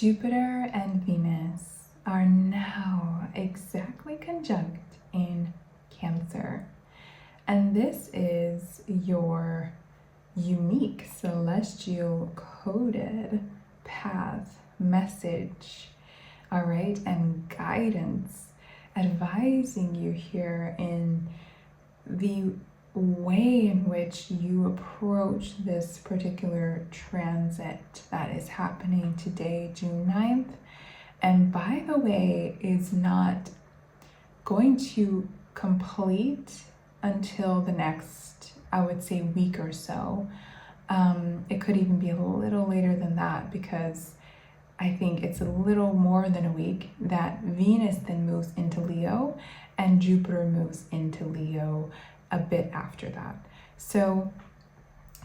Jupiter and Venus are now exactly conjunct in Cancer. And this is your unique celestial coded path, message, all right, and guidance advising you here in the way in which you approach this particular transit that is happening today, June 9th. And by the way, is not going to complete until the next, I would say, week or so. It could even be a little later than that, because I think it's a little more than a week that Venus then moves into Leo and Jupiter moves into Leo a bit after that. So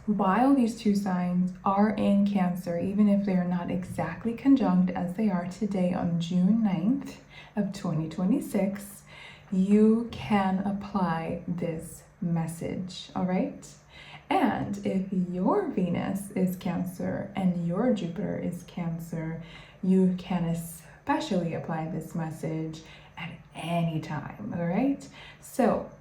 while these two signs are in Cancer, even if they are not exactly conjunct as they are today on June 9th of 2026, you can apply this message, all right? And if your Venus is Cancer and your Jupiter is Cancer, you can especially apply this message at any time, all right? So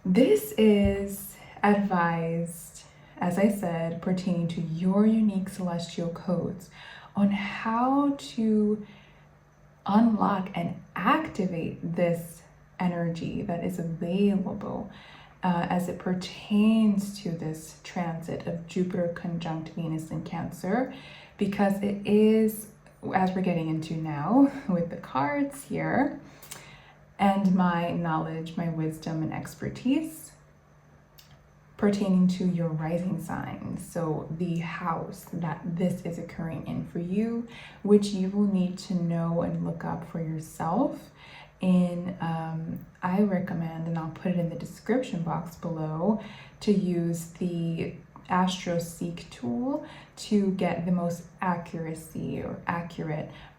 this is advised, as I said, pertaining to your unique celestial codes on how to unlock and activate this energy that is available as it pertains to this transit of Jupiter conjunct Venus in Cancer, because it is, as we're getting into now with the cards here, and my knowledge, my wisdom, and expertise pertaining to your rising sign. So the house that this is occurring in for you, which you will need to know and look up for yourself. I recommend, and I'll put it in the description box below, to use the AstroSeek tool to get the most accurate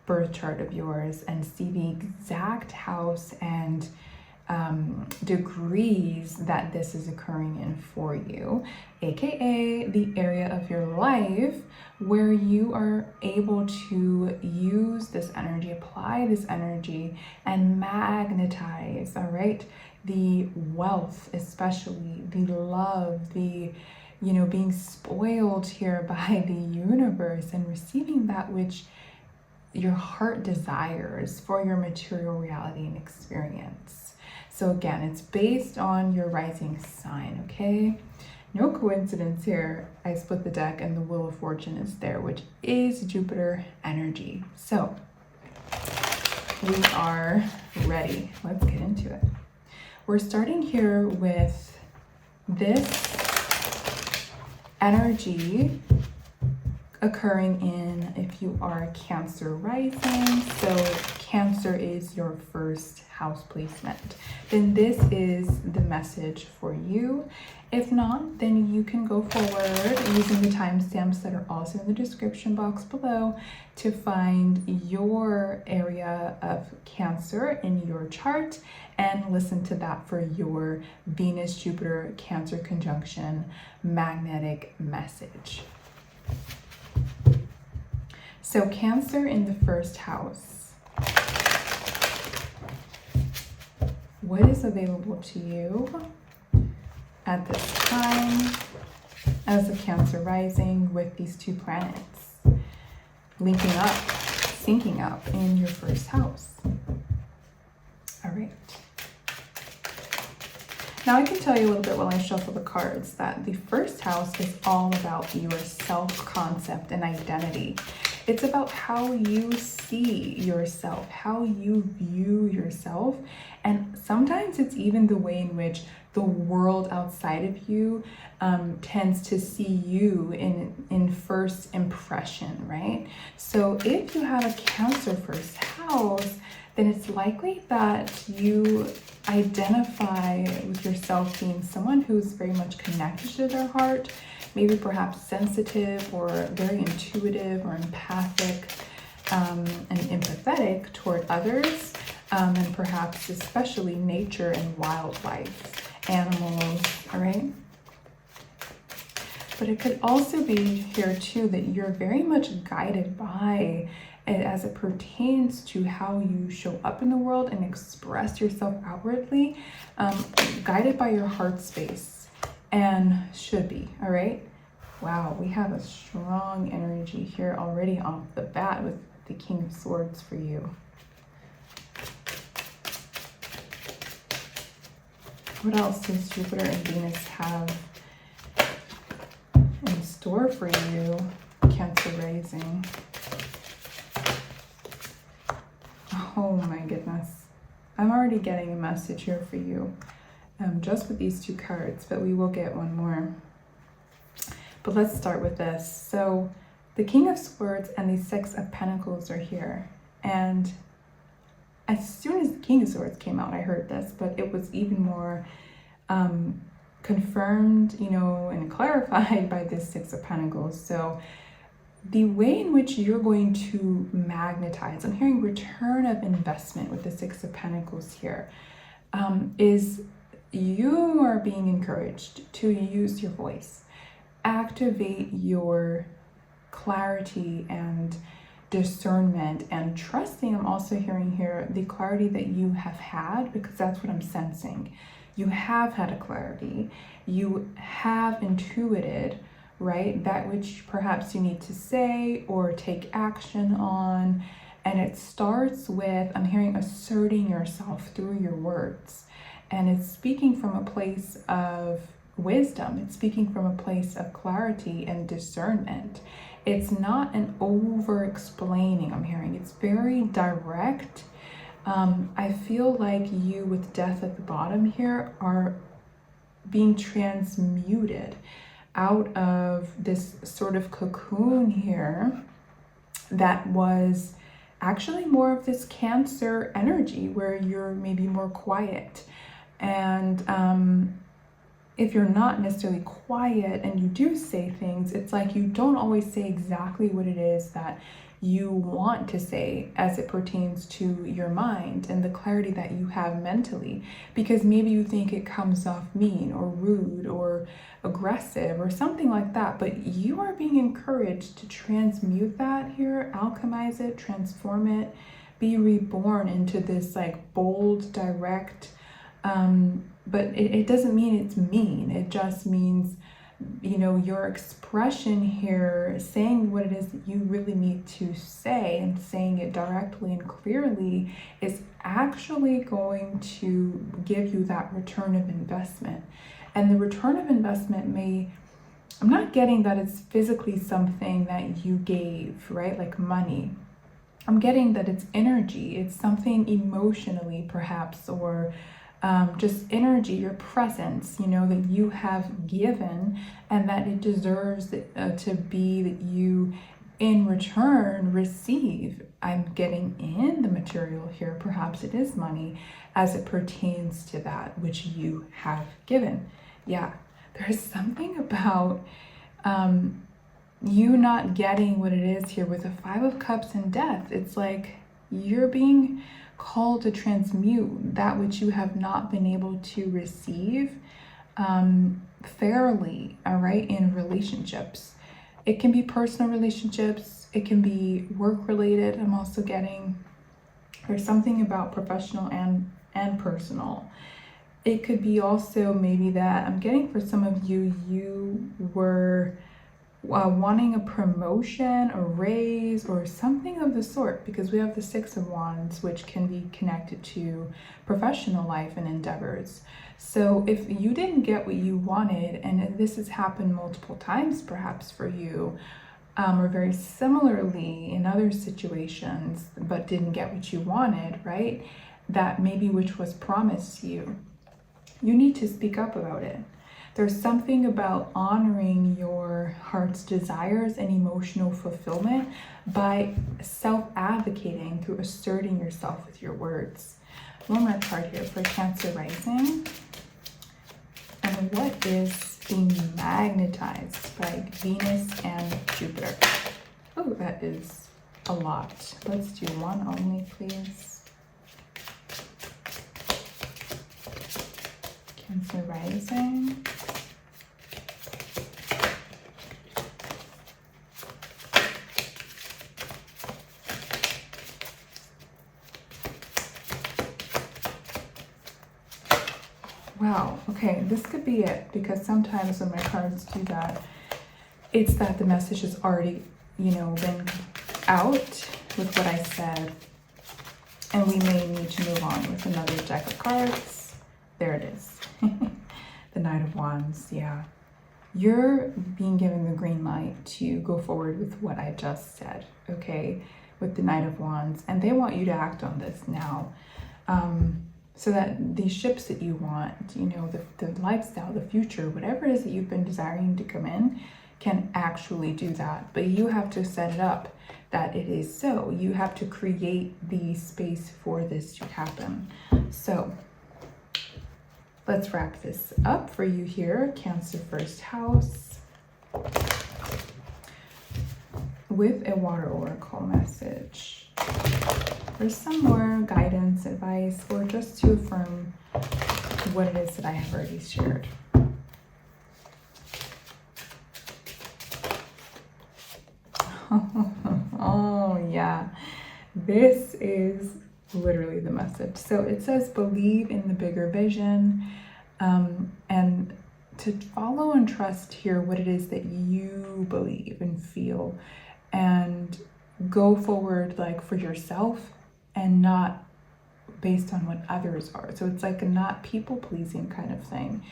birth chart of yours and see the exact house and degrees that this is occurring in for you, aka the area of your life where you are able to use this energy, apply this energy, and magnetize, all right, the wealth, especially the love, the being spoiled here by the universe and receiving that which your heart desires for your material reality and experience. So again, it's based on your rising sign, okay? No coincidence here. I split the deck and the Wheel of Fortune is there, which is Jupiter energy. So we are ready. Let's get into it. We're starting here with this energy occurring in, if you are Cancer rising, so Cancer is your first house placement, then this is the message for you. If not, then you can go forward using the timestamps that are also in the description box below to find your area of Cancer in your chart and listen to that for your Venus Jupiter Cancer conjunction magnetic message. So Cancer in the first house. What is available to you at this time as a Cancer rising with these two planets linking up, syncing up in your first house? All right. Now I can tell you a little bit while I shuffle the cards that the first house is all about your self-concept and identity. It's about how you see yourself, how you view yourself, and sometimes it's even the way in which the world outside of you tends to see you in first impression, right? So if you have a Cancer first house, then it's likely that you identify with yourself being someone who's very much connected to their heart, maybe perhaps sensitive or very intuitive or empathic and empathetic toward others, and perhaps especially nature and wildlife, animals, all right? But it could also be here too that you're very much guided by it as it pertains to how you show up in the world and express yourself outwardly, guided by your heart space, and should be, all right? Wow, we have a strong energy here already off the bat with the King of Swords for you. What else does Jupiter and Venus have in store for you, Cancer Rising? Oh my goodness. I'm already getting a message here for you, just with these two cards, but we will get one more. But let's start with this. So the King of Swords and the Six of Pentacles are here. And as soon as the King of Swords came out, I heard this, but it was even more confirmed, you know, and clarified by this Six of Pentacles. So the way in which you're going to magnetize, I'm hearing return of investment with the Six of Pentacles here, is you are being encouraged to use your voice, activate your clarity and discernment and trusting. I'm also hearing here the clarity that you have had, because that's what I'm sensing. You have had a clarity, you have intuited, right, that which perhaps you need to say or take action on. And it starts with, I'm hearing, asserting yourself through your words. And it's speaking from a place of wisdom. It's speaking from a place of clarity and discernment. It's not an over-explaining, I'm hearing. It's very direct. I feel like you, with Death at the bottom here, are being transmuted out of this sort of cocoon here that was actually more of this Cancer energy where you're maybe more quiet. And if you're not necessarily quiet and you do say things, it's like you don't always say exactly what it is that you want to say as it pertains to your mind and the clarity that you have mentally, because maybe you think it comes off mean or rude or aggressive or something like that. But you are being encouraged to transmute that here, alchemize it, transform it, be reborn into this like bold, direct, but it doesn't mean it's mean. It just means, you know, your expression here, saying what it is that you really need to say and saying it directly and clearly, is actually going to give you that return of investment. And the return of investment may, I'm not getting that it's physically something that you gave, right? Like money. I'm getting that it's energy. It's something emotionally perhaps, or just energy, your presence, you know, that you have given, and that it deserves to be that you in return receive. I'm getting in the material here, perhaps it is money, as it pertains to that which you have given. Yeah, there's something about you not getting what it is here with the Five of Cups and Death. It's like you're being called to transmute that which you have not been able to receive fairly, all right, in relationships. It can be personal relationships, it can be work related. I'm also getting there's something about professional and personal. It could be also maybe that I'm getting for some of you, you were wanting a promotion, a raise, or something of the sort, because we have the Six of Wands, which can be connected to professional life and endeavors. So if you didn't get what you wanted, and this has happened multiple times perhaps for you, or very similarly in other situations, but didn't get what you wanted, right? That maybe which was promised you, you need to speak up about it. There's something about honoring your heart's desires and emotional fulfillment by self-advocating through asserting yourself with your words. One more card here for Cancer Rising. And what is being magnetized by Venus and Jupiter? Oh, that is a lot. Let's do one only, please. Cancer Rising. Wow, okay, this could be it, because sometimes when my cards do that, it's that the message has already, been out with what I said, and we may need to move on with another deck of cards. There it is. The Knight of Wands, yeah. You're being given the green light to go forward with what I just said, okay, with the Knight of Wands, and they want you to act on this now, so that these ships that you want, the lifestyle, the future, whatever it is that you've been desiring to come in, can actually do that. But you have to set it up that it is so. You have to create the space for this to happen. So let's wrap this up for you here, Cancer first house, with a water oracle message. There's some more guidance, advice, or just to affirm what it is that I have already shared. Oh yeah, this is literally the message. So it says believe in the bigger vision, and to follow and trust here what it is that you believe and feel, and go forward like for yourself and not based on what others are. So it's like a not people pleasing kind of thing,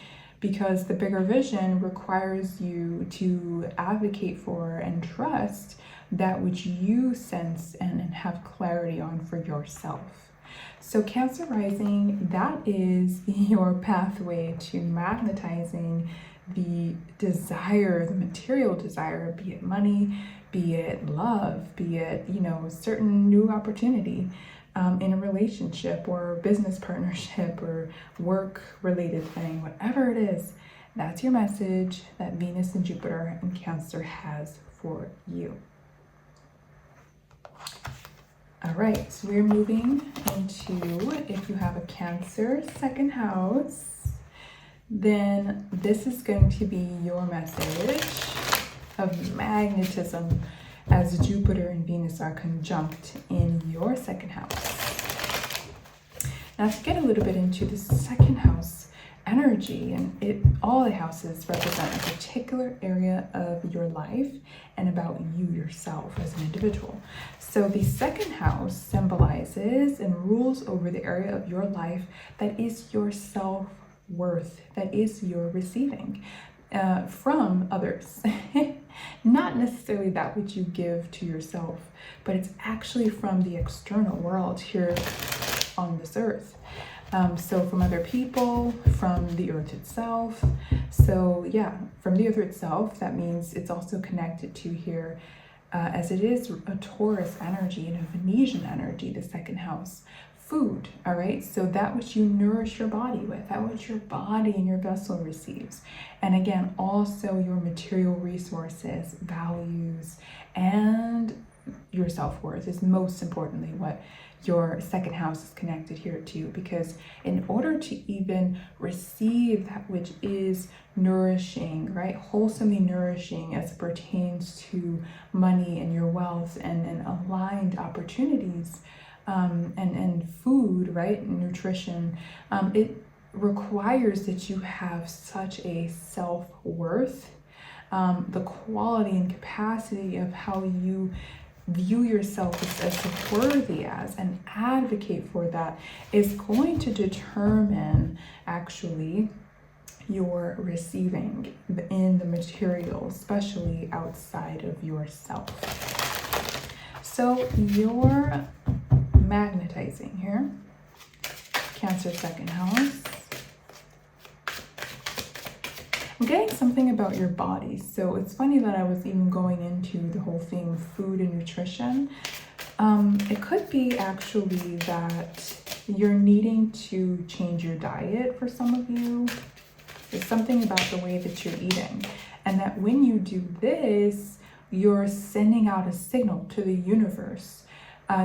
because the bigger vision requires you to advocate for and trust that which you sense and have clarity on for yourself. So Cancer rising, that is your pathway to magnetizing the desire, the material desire, be it money, be it love, be it, certain new opportunity in a relationship or business partnership or work related thing, whatever it is. That's your message that Venus and Jupiter and Cancer has for you. All right, so we're moving into, if you have a Cancer second house, then this is going to be your message of magnetism as Jupiter and Venus are conjunct in your second house. Now to get a little bit into the second house energy, and all the houses represent a particular area of your life and about you yourself as an individual. So the second house symbolizes and rules over the area of your life that is your self-worth, that is your receiving from others. Not necessarily that which you give to yourself, but it's actually from the external world here on this earth. So from other people, from the earth itself. So yeah, from the earth itself, that means it's also connected to here, as it is a Taurus energy and a Venetian energy, the second house. Food, all right? So that which you nourish your body with, that which your body and your vessel receives. And again, also your material resources, values, and your self-worth is most importantly what your second house is connected here to, because in order to even receive that which is nourishing, right, wholesomely nourishing as it pertains to money and your wealth and aligned opportunities, and food, right, nutrition, it requires that you have such a self-worth, the quality and capacity of how you view yourself as worthy as and advocate for that is going to determine actually your receiving in the material, especially outside of yourself. So you're magnetizing here, Cancer second house. I'm getting something about your body. So it's funny that I was even going into the whole thing of food and nutrition. It could be actually that you're needing to change your diet for some of you. There's something about the way that you're eating. And that when you do this, you're sending out a signal to the universe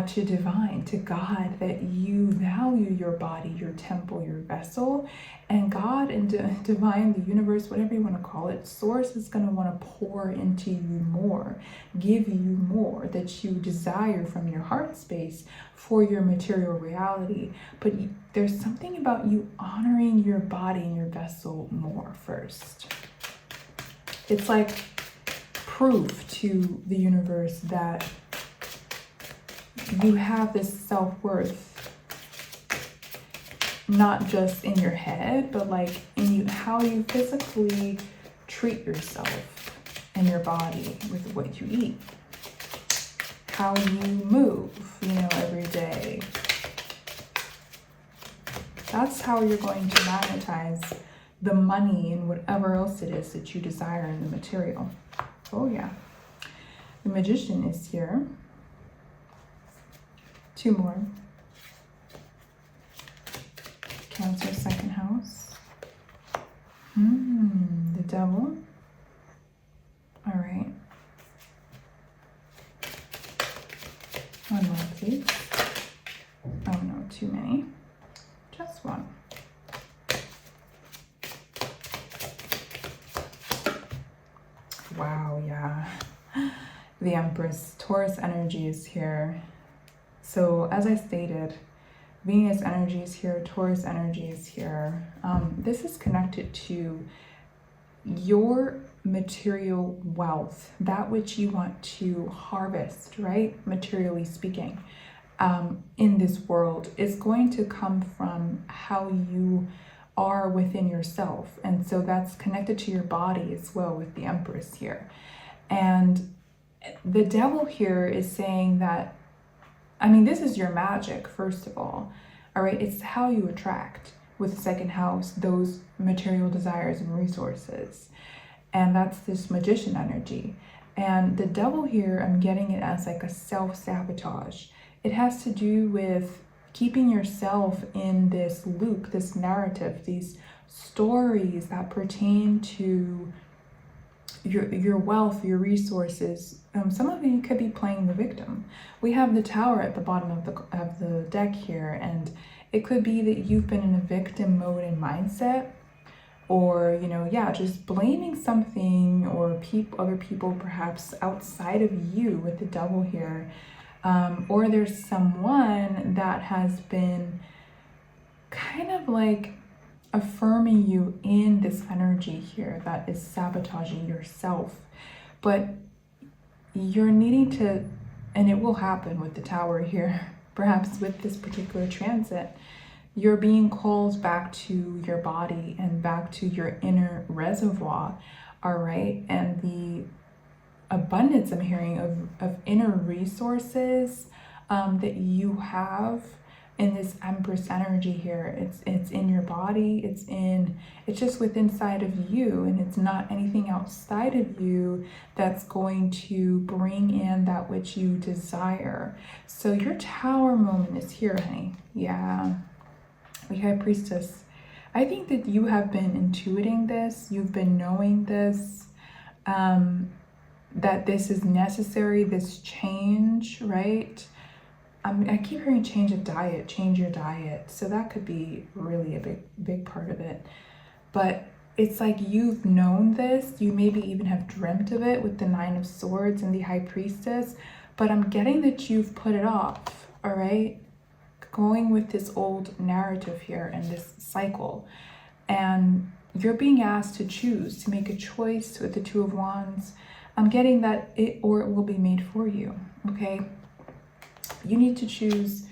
to divine, to God, that you value your body, your temple, your vessel, and God and divine, the universe, whatever you want to call it, source is going to want to pour into you more, give you more that you desire from your heart space for your material reality. But there's something about you honoring your body and your vessel more first. It's like proof to the universe that you have this self-worth, not just in your head, but like in you, how you physically treat yourself and your body with what you eat, how you move, every day. That's how you're going to magnetize the money and whatever else it is that you desire in the material. Oh yeah. The Magician is here. 2 more. Cancer, second house. The Devil. All right. 1 more, please. Oh no, too many. Just 1. Wow, yeah. The Empress. Taurus energy is here. So as I stated, Venus energy is here, Taurus energy is here. This is connected to your material wealth, that which you want to harvest, right? Materially speaking, in this world is going to come from how you are within yourself. And so that's connected to your body as well with the Empress here. And the Devil here is saying that, this is your magic, first of all right? It's how you attract with the second house, those material desires and resources. And that's this Magician energy. And the Devil here, I'm getting it as like a self-sabotage. It has to do with keeping yourself in this loop, this narrative, these stories that pertain to your wealth, your resources. Some of you could be playing the victim. We have the Tower at the bottom of the deck here, and it could be that you've been in a victim mode and mindset, or just blaming something or other people perhaps outside of you with the Devil here, or there's someone that has been kind of like affirming you in this energy here that is sabotaging yourself. But you're needing to, and it will happen with the Tower here, perhaps with this particular transit, you're being called back to your body and back to your inner reservoir, all right? And the abundance I'm hearing of inner resources that you have in this Empress energy here. It's in your body, it's just within inside of you, and it's not anything outside of you that's going to bring in that which you desire. So your Tower moment is here, honey. Yeah. The High Priestess. I think that you have been intuiting this, you've been knowing this, that this is necessary, this change, right? I keep hearing change of diet, change your diet. So that could be really a big part of it. But it's like you've known this. You maybe even have dreamt of it with the 9 of Swords and the High Priestess. But I'm getting that you've put it off, all right? Going with this old narrative here and this cycle. And you're being asked to choose, to make a choice with the 2 of Wands. I'm getting that it will be made for you, okay? You need to choose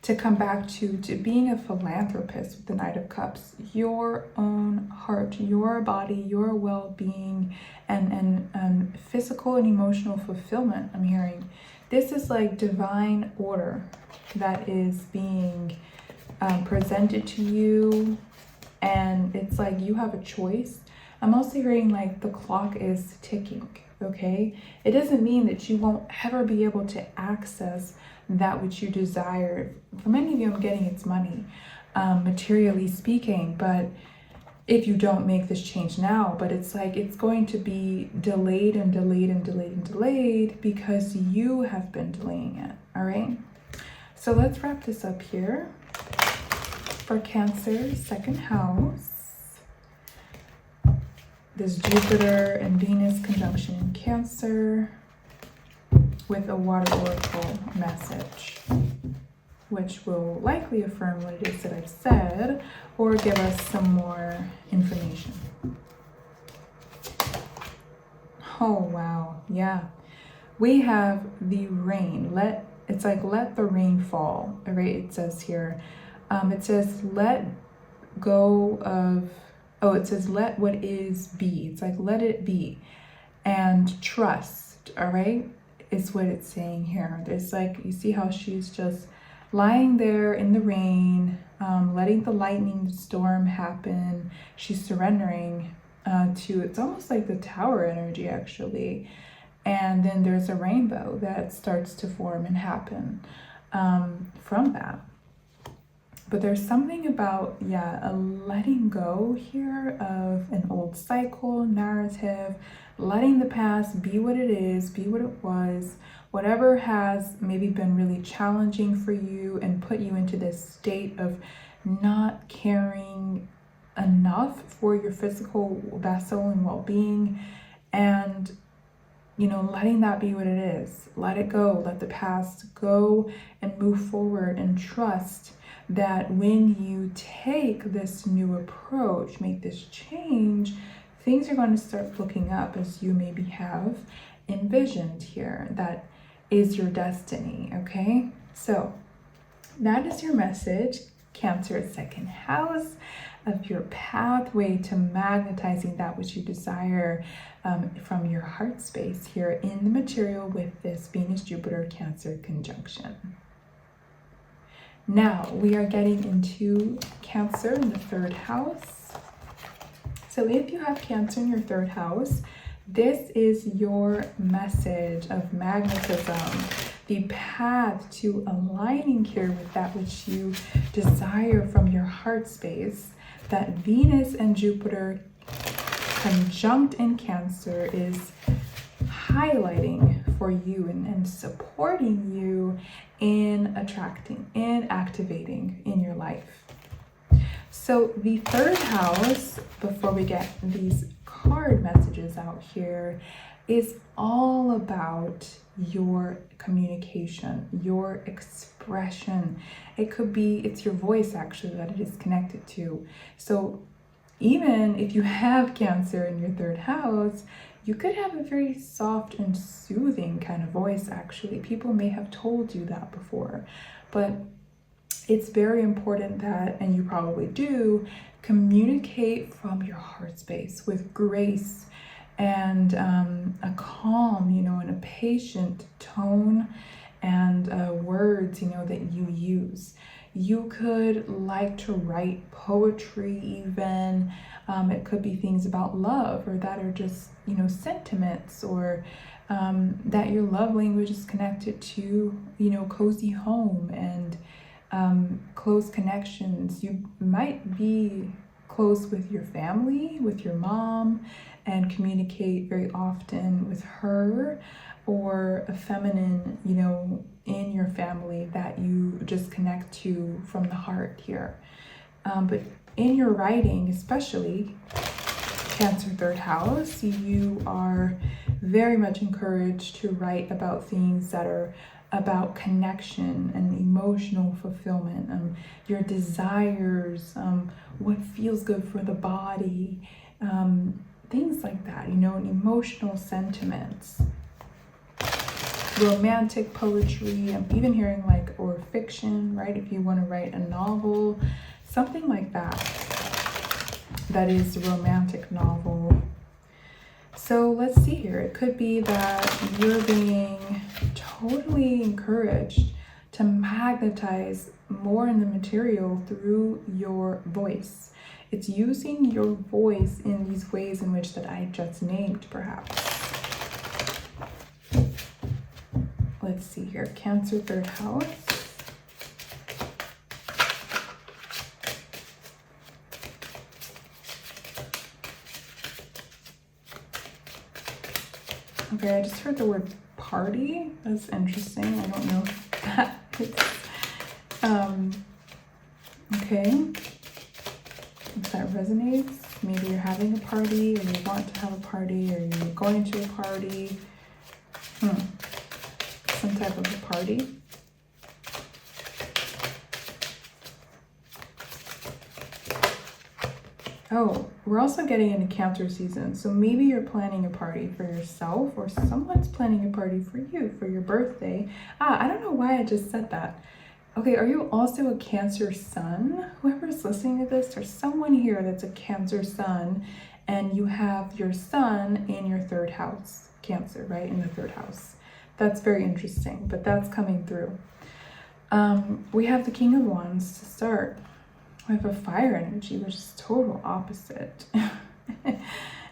to come back to being a philanthropist with the Knight of Cups, your own heart, your body, your well-being, and physical and emotional fulfillment. I'm hearing this is like divine order that is being presented to you, and it's like you have a choice. I'm also hearing like the clock is ticking, okay? It doesn't mean that you won't ever be able to access that which you desire. For many of you, I'm getting it's money, materially speaking, but if you don't make this change now, but it's like it's going to be delayed and delayed and delayed and delayed because you have been delaying it, all right? So let's wrap this up here. For Cancer, second house, this Jupiter and Venus conjunction in Cancer with a water oracle message, which will likely affirm what it is that I've said or give us some more information. Oh, wow. Yeah. We have the rain. It's like let the rain fall, right? It says here. It says let go of, it says let what is be. It's like let it be and trust, all right? Is what it's saying here. There's like, you see how she's just lying there in the rain, letting the lightning storm happen. She's surrendering to, it's almost like the tower energy actually. And then there's a rainbow that starts to form and happen from that. But there's something about, a letting go here of an old cycle, narrative, letting the past be what it is, be what it was, whatever has maybe been really challenging for you and put you into this state of not caring enough for your physical vessel and well-being, and letting that be what it is. Let it go, let the past go and move forward, and trust that when you take this new approach, make this change, things are going to start looking up as you maybe have envisioned here. That is your destiny, okay? So that is your message, Cancer, second house, of your pathway to magnetizing that which you desire from your heart space here in the material with this Venus-Jupiter Cancer conjunction. Now we are getting into Cancer in the third house. So if you have Cancer in your third house, this is your message of magnetism, the path to aligning here with that which you desire from your heart space. That Venus and Jupiter conjunct in Cancer is highlighting for you and supporting you in attracting and activating in your life. So the third house, before we get these card messages out here, is all about your communication, your expression. It could be, it's your voice actually that it is connected to. So even if you have Cancer in your third house, you could have a very soft and soothing kind of voice actually. People may have told you that before, but it's very important that, and you probably do, communicate from your heart space with grace and a calm, and a patient tone and words, that you use. You could like to write poetry even. It could be things about love, or that are just, sentiments, or that your love language is connected to, cozy home and close connections. You might be close with your family, with your mom, and communicate very often with her, or a feminine, in your family that you just connect to from the heart here. But in your writing, especially Cancer third house, you are very much encouraged to write about things that are about connection and emotional fulfillment, your desires, what feels good for the body, things like that, and emotional sentiments. Romantic poetry, I'm even hearing or fiction, right? If you want to write a novel, something like that, that is a romantic novel. So let's see here. It could be that you're being totally encouraged to magnetize more in the material through your voice. It's using your voice in these ways in which that I just named, perhaps. Let's see here. Cancer third house. Okay, I just heard the word party. That's interesting. I don't know if that is Okay, if that resonates, maybe you're having a party, or you want to have a party, or you're going to a party. Some type of a party. Oh, we're also getting into Cancer season. So maybe you're planning a party for yourself, or someone's planning a party for you for your birthday. I don't know why I just said that. Okay, are you also a Cancer sun? Whoever's listening to this, there's someone here that's a Cancer sun, and you have your sun in your third house, Cancer, right? In the third house. That's very interesting, but that's coming through. We have the King of Wands to start. We have a fire energy, which is total opposite.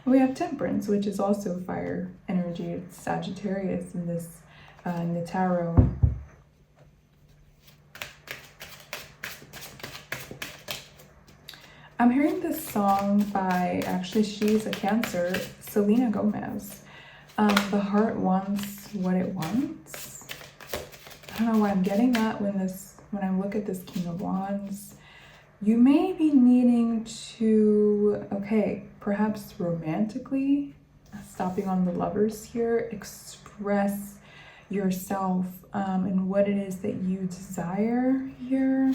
We have Temperance, which is also fire energy. It's Sagittarius in this in the tarot. I'm hearing this song by, actually she's a Cancer, Selena Gomez. The heart wants what it wants. I don't know why I'm getting that when I look at this King of Wands. You may be needing to, okay, perhaps romantically, stopping on the Lovers here, express yourself and what it is that you desire here.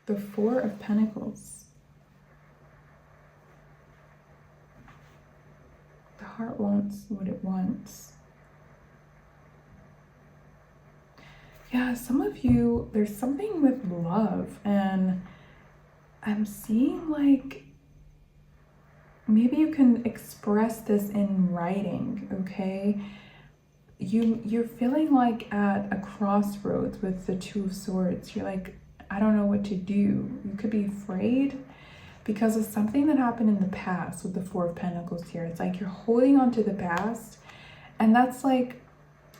The Four of Pentacles. The heart wants what it wants. Yeah, some of you, there's something with love, and I'm seeing like maybe you can express this in writing, okay? You're feeling like at a crossroads with the Two of Swords. You're like, I don't know what to do. You could be afraid because of something that happened in the past with the Four of Pentacles here. It's like you're holding on to the past, and that's like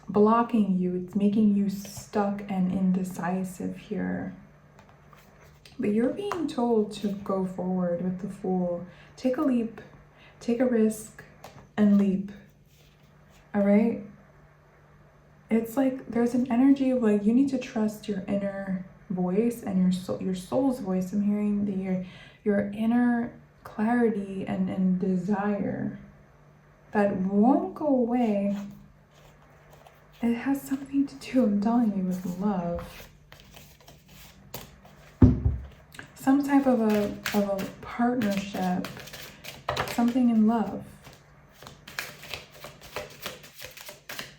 blocking you. It's making you stuck and indecisive here. But you're being told to go forward with the Fool. Take a leap, take a risk, and leap. All right? It's like there's an energy of like you need to trust your inner voice and your soul's voice. I'm hearing your inner clarity and desire that won't go away. It has something to do, I'm telling you, with love. Some type of a partnership, something in love.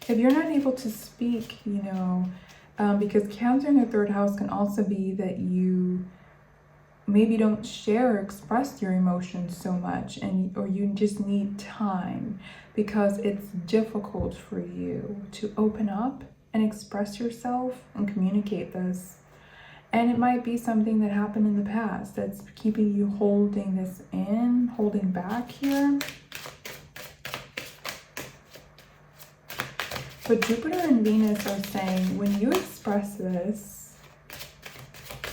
If you're not able to speak, you know, because Cancer in the third house can also be that you maybe don't share or express your emotions so much, or you just need time because it's difficult for you to open up and express yourself and communicate this. And it might be something that happened in the past that's keeping you holding this in, holding back here. But Jupiter and Venus are saying when you express this,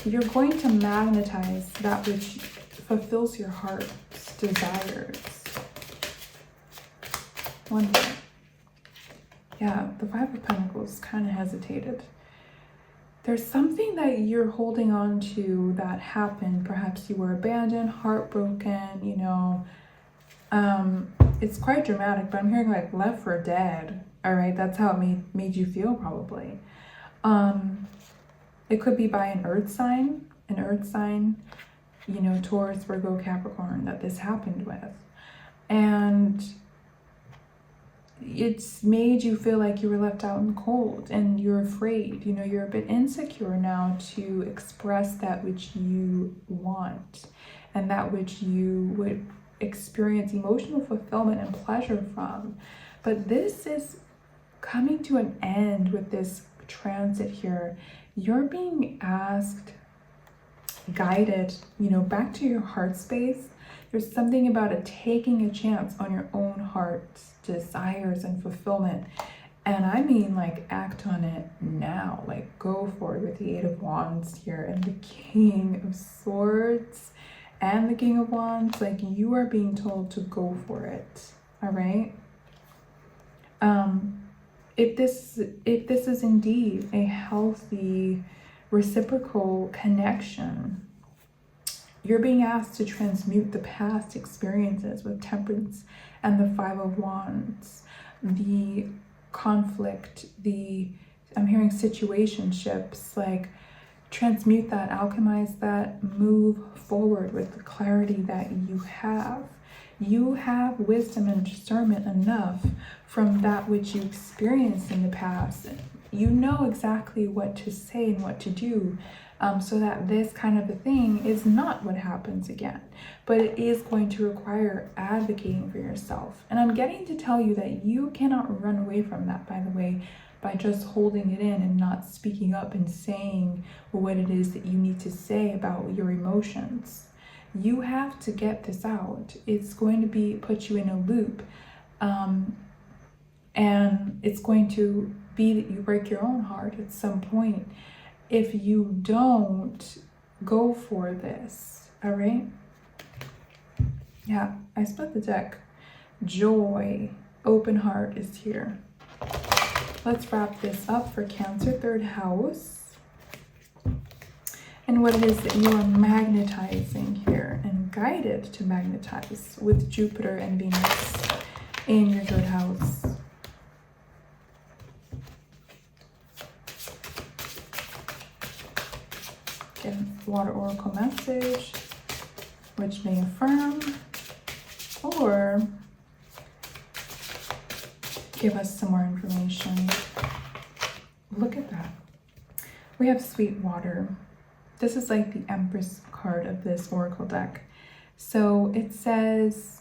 you're going to magnetize that which fulfills your heart's desires. One thing. Yeah, the Five of Pentacles kind of hesitated. There's something that you're holding on to that happened. Perhaps you were abandoned, heartbroken, you know. It's quite dramatic, but I'm hearing like left for dead. All right, that's how it made you feel probably. It could be by an earth sign, you know, Taurus, Virgo, Capricorn, that this happened with. And it's made you feel like you were left out in the cold and you're afraid, you know, you're a bit insecure now to express that which you want and that which you would experience emotional fulfillment and pleasure from. But this is coming to an end with this transit here. You're being asked, guided, you know, back to your heart space. There's something about it taking a chance on your own heart's desires and fulfillment. And I mean like act on it now, like go for it with the Eight of Wands here and the King of Swords and the King of Wands. Like you are being told to go for it. All right. if this is indeed a healthy reciprocal connection, you're being asked to transmute the past experiences with Temperance and the Five of Wands, the conflict, I'm hearing situationships, like transmute that, alchemize that, move forward with the clarity that you have. You have wisdom and discernment enough from that which you experienced in the past. You know exactly what to say and what to do, so that this kind of a thing is not what happens again. But it is going to require advocating for yourself. And I'm getting to tell you that you cannot run away from that, by the way, by just holding it in and not speaking up and saying what it is that you need to say about your emotions. You have to get this out. It's going to put you in a loop. And it's going to be that you break your own heart at some point if you don't go for this, all right? Yeah, I split the deck. Joy, open heart is here. Let's wrap this up for Cancer, 3rd house. And what it is that you are magnetizing here and guided to magnetize with Jupiter and Venus in your 3rd house. Again, water oracle message, which may affirm or give us some more information. Look at that. We have sweet water. This is like the Empress card of this oracle deck. So it says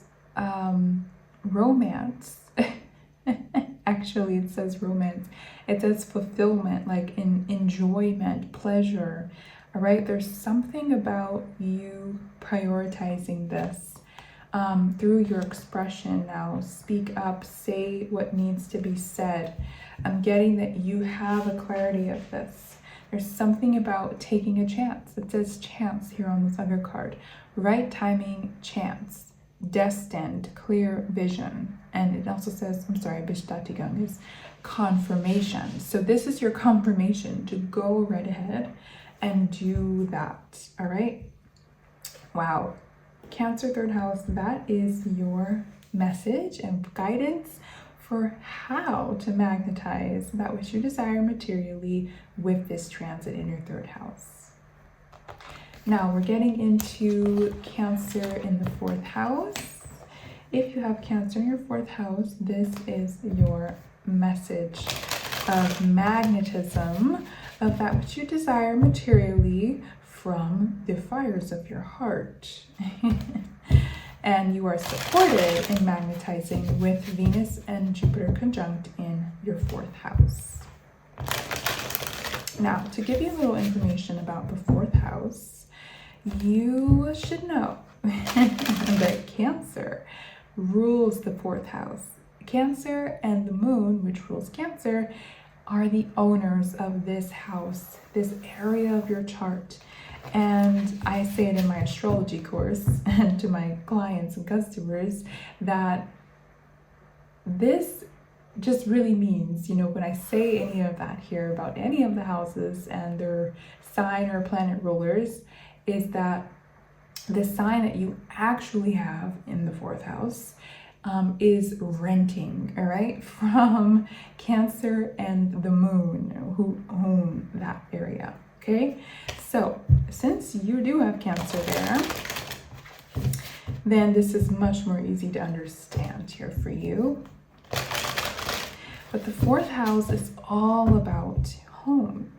romance. Actually, it says romance. It says fulfillment, like in enjoyment, pleasure. All right, there's something about you prioritizing this through your expression now. Speak up, say what needs to be said. I'm getting that you have a clarity of this. There's something about taking a chance. It says chance here on this other card. Right timing, chance, destined, clear vision. And it also says, Bestätigung is confirmation. So this is your confirmation to go right ahead and do that, all right? Wow. Cancer, 3rd house, that is your message and guidance for how to magnetize that which you desire materially with this transit in your 3rd house. Now we're getting into Cancer in the 4th house. If you have Cancer in your 4th house, this is your message of magnetism of that which you desire materially from the fires of your heart. And you are supported in magnetizing with Venus and Jupiter conjunct in your 4th house. Now, to give you a little information about the 4th house, you should know that Cancer rules the 4th house. Cancer and the moon, which rules Cancer, are the owners of this house, this area of your chart. And I say it in my astrology course and to my clients and customers that this just really means, when I say any of that here about any of the houses and their sign or planet rulers, is that the sign that you actually have in the 4th house is renting, all right, from Cancer and the moon, who own that area, okay? So since you do have Cancer there, then this is much more easy to understand here for you. But the 4th house is all about home.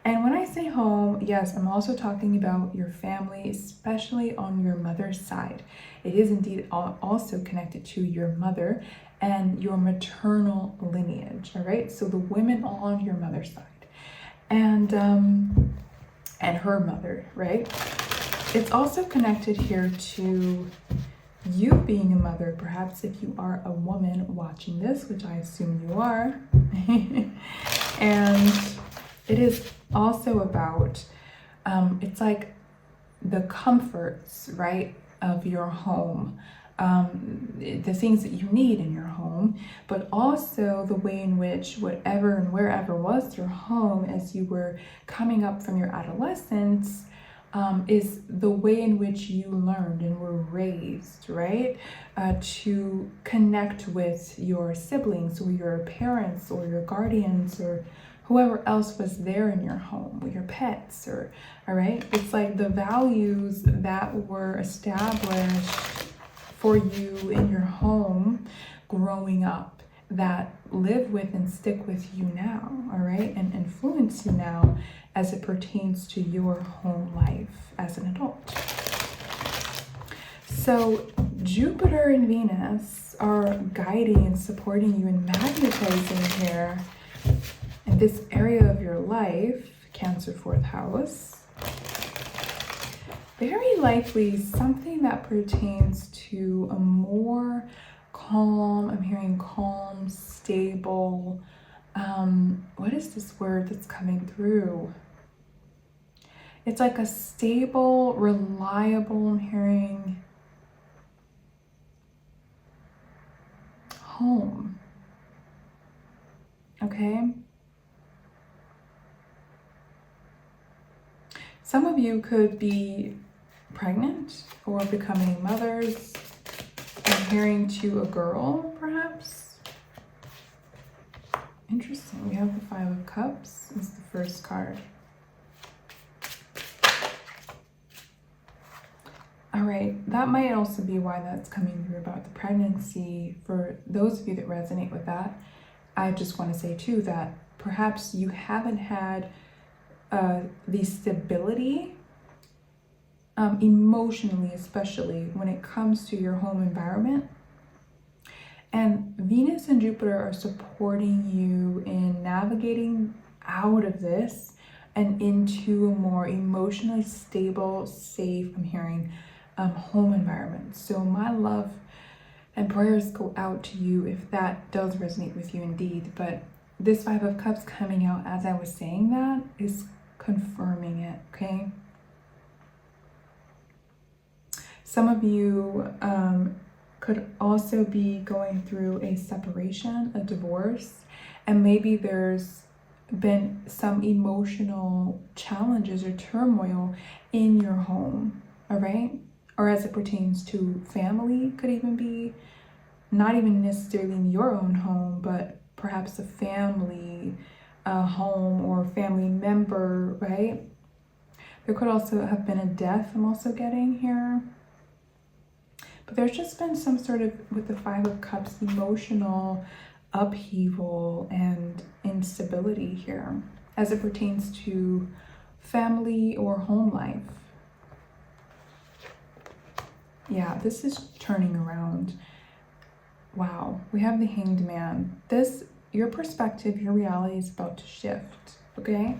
And when I say home, yes, I'm also talking about your family, especially on your mother's side. It is indeed also connected to your mother and your maternal lineage, all right? So the women on your mother's side and her mother, right? It's also connected here to you being a mother, perhaps if you are a woman watching this, which I assume you are. And it is also about, it's like the comforts, right, of your home, the things that you need in your home, but also the way in which whatever and wherever was your home as you were coming up from your adolescence is the way in which you learned and were raised, right? To connect with your siblings or your parents or your guardians or whoever else was there in your home, with your pets, or, all right? It's like the values that were established for you in your home growing up that live with and stick with you now, all right? And influence you now as it pertains to your home life as an adult. So Jupiter and Venus are guiding and supporting you and magnetizing here in this area of your life, Cancer 4th house. Very likely something that pertains to a more calm, I'm hearing calm, stable, what is this word that's coming through? It's like a stable, reliable, I'm hearing home. Okay? Some of you could be pregnant or becoming mothers. I'm hearing to a girl, perhaps. Interesting. We have the 5 of Cups. It's the first card. All right, that might also be why that's coming through about the pregnancy. For those of you that resonate with that, I just want to say too that perhaps you haven't had the stability, emotionally, especially when it comes to your home environment. And Venus and Jupiter are supporting you in navigating out of this and into a more emotionally stable, safe, I'm hearing, home environment. So my love and prayers go out to you if that does resonate with you indeed. But this 5 of Cups coming out as I was saying that is confirming it, okay? Some of you could also be going through a separation, a divorce, and maybe there's been some emotional challenges or turmoil in your home, all right? Or as it pertains to family, could even be not even necessarily in your own home, but perhaps a family home or family member, right? There could also have been a death I'm also getting here. But there's just been some sort of, with the 5 of Cups, emotional upheaval and instability here as it pertains to family or home life. Yeah, this is turning around. Wow, we have the Hanged Man. This, your perspective, your reality is about to shift, okay?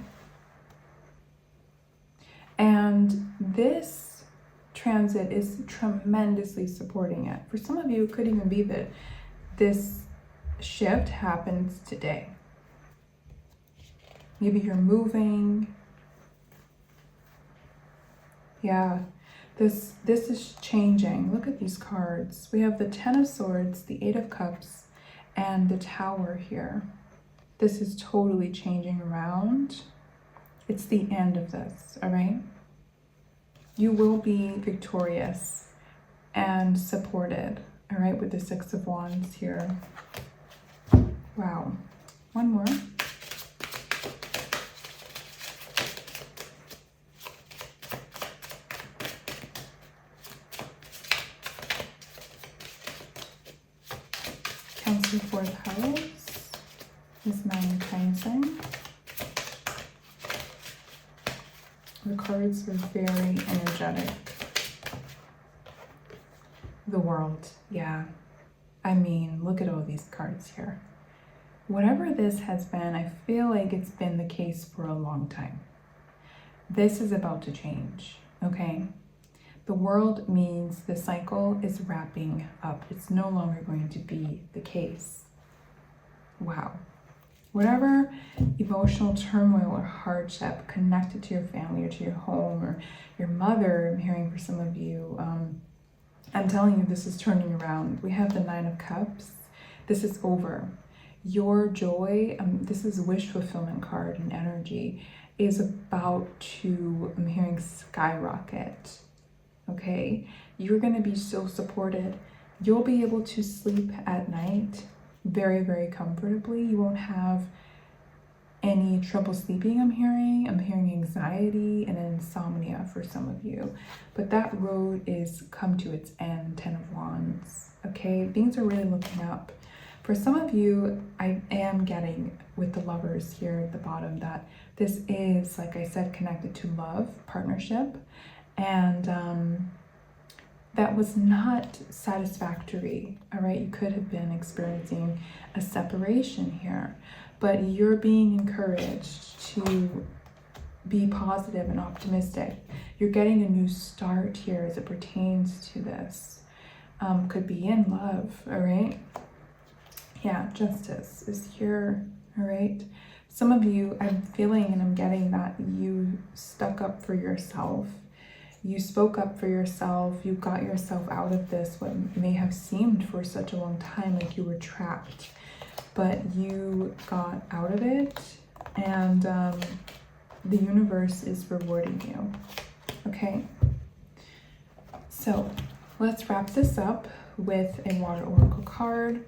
And this transit is tremendously supporting it. For some of you, it could even be that this shift happens today. Maybe you're moving. Yeah, this is changing. Look at these cards. We have the 10 of Swords, the 8 of Cups, and the Tower here. This is totally changing around. It's the end of this, all right? You will be victorious and supported, all right, with the 6 of Wands here. Wow. One more. Cancer 4th house is magnetizing. The cards are very energetic. The World, yeah. I mean, look at all these cards here. Whatever this has been, I feel like it's been the case for a long time. This is about to change, okay? The World means the cycle is wrapping up. It's no longer going to be the case. Wow. Whatever emotional turmoil or hardship connected to your family or to your home or your mother, I'm hearing for some of you, I'm telling you, this is turning around. We have the Nine of Cups. This is over. Your joy, this is wish fulfillment card and energy, is about to, I'm hearing, skyrocket. Okay? You're going to be so supported. You'll be able to sleep at night very, very comfortably. You won't have any trouble sleeping, I'm hearing. I'm hearing anxiety and insomnia for some of you. But that road is come to its end, Ten of Wands. Okay? Things are really looking up. For some of you, I am getting with the Lovers here at the bottom that this is, like I said, connected to love, partnership, and that was not satisfactory, all right? You could have been experiencing a separation here, but you're being encouraged to be positive and optimistic. You're getting a new start here as it pertains to this. Could be in love, all right? Yeah, justice is here, all right? Some of you, I'm feeling and I'm getting that you stuck up for yourself. You spoke up for yourself. You got yourself out of this, what may have seemed for such a long time like you were trapped. But you got out of it, and the universe is rewarding you, okay? So let's wrap this up with a water oracle card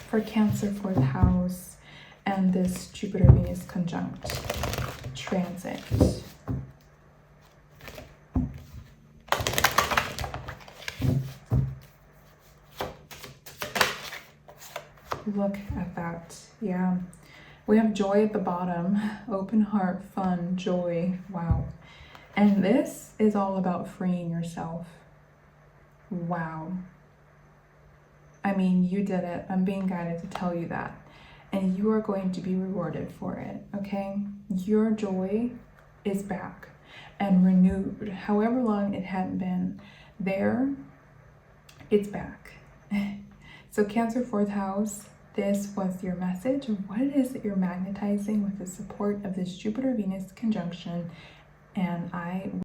for Cancer, 4th house, and this Jupiter-Venus conjunct transit. Look at that. Yeah. We have joy at the bottom, open heart, fun, joy. Wow. And this is all about freeing yourself. Wow. I mean, you did it. I'm being guided to tell you that. And you are going to be rewarded for it, okay? Your joy is back and renewed. However long it hadn't been there, it's back. So Cancer, 4th house, this was your message of what it is that you're magnetizing with the support of this Jupiter-Venus conjunction. And I